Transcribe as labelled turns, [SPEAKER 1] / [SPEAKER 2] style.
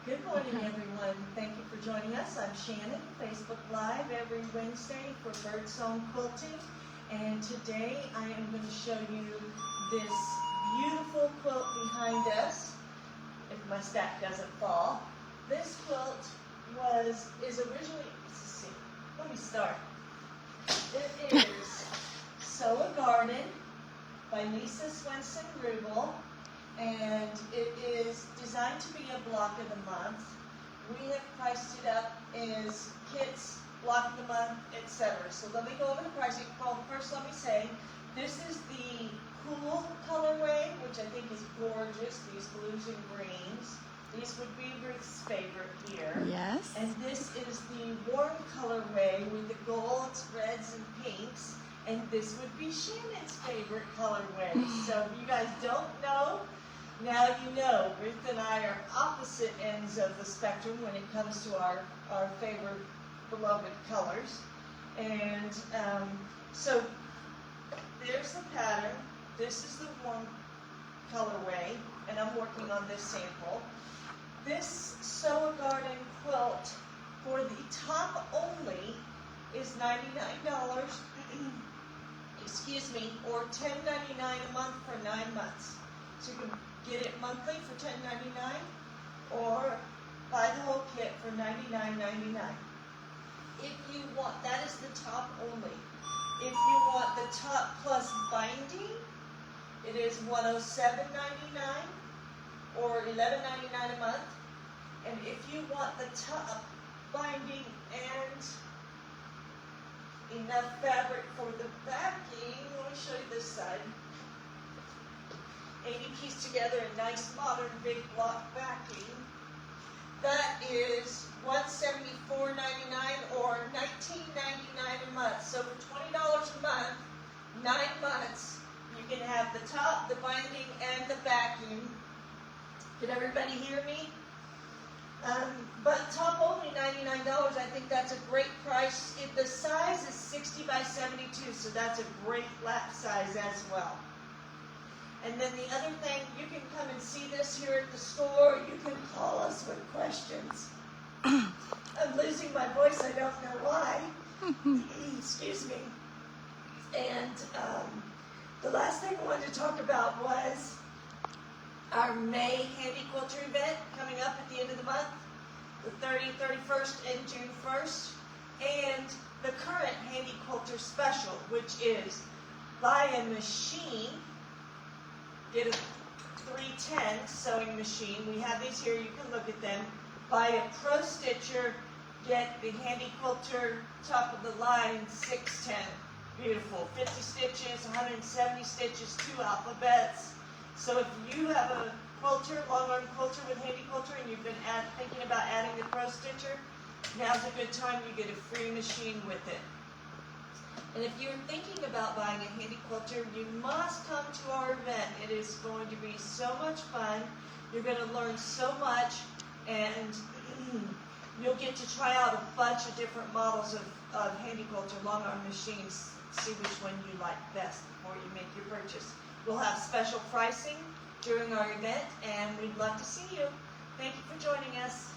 [SPEAKER 1] Good morning, everyone. Thank you for joining us. I'm Shannon, Facebook Live every Wednesday for Birdsong Quilting. And today I am going to show you this beautiful quilt behind us, if my stack doesn't fall. This quilt is originally, let's see, let me start. It is Sew a Garden by Lisa Swenson-Rubel. And it is designed to be a block of the month. We have priced it up as kits, block of the month, etc. So let me go over the pricing. Well, first let me say, this is the cool colorway, which I think is gorgeous, these blues and greens. These would be Ruth's favorite here.
[SPEAKER 2] Yes.
[SPEAKER 1] And this is the warm colorway with the golds, reds, and pinks. And this would be Shannon's favorite colorway. So if you guys don't know, now you know. Ruth and I are opposite ends of the spectrum when it comes to our favorite beloved colors. And so there's the pattern. This is the warm colorway, and I'm working on this sample. This Sew a Garden quilt for the top only is $99, excuse me, or $10.99 a month for 9 months. So you can get it monthly for $10.99 or buy the whole kit for $99.99. If you want, that is the top only. If you want the top plus binding, it is $107.99 or $11.99 a month. And if you want the top binding and enough fabric for the backing, let me show you this side. 80 piece together a nice modern big block backing. That is $174.99 or $19.99 a month. So for $20 a month, 9 months, you can have the top, the binding, and the backing. Did everybody hear me? But top only $99, I think that's a great price. The size is 60 by 72, so that's a great lap size as well. And then the other thing, you can come and see this here at the store. You can call us with questions. I'm losing my voice, I don't know why. Excuse me. And the last thing I wanted to talk about was our May HandiQuilter event coming up at the end of the month, the 30th, 31st, and June 1st, and the current HandiQuilter special, which is buy a machine, get a 310 sewing machine. We have these here, you can look at them. Buy a Pro Stitcher, get the HandiQuilter top of the line 610. Beautiful, 50 stitches, 170 stitches, 2 alphabets. So if you have a quilter, long-arm quilter with HandiQuilter, and you've been thinking about adding the Pro Stitcher, now's a good time. You get a free machine with it. And if you're thinking about buying a HandiQuilter, you must come to our event. It is going to be so much fun. You're going to learn so much, and you'll get to try out a bunch of different models of HandiQuilter long-arm machines. See which one you like best before you make your purchase. We'll have special pricing during our event, and we'd love to see you. Thank you for joining us.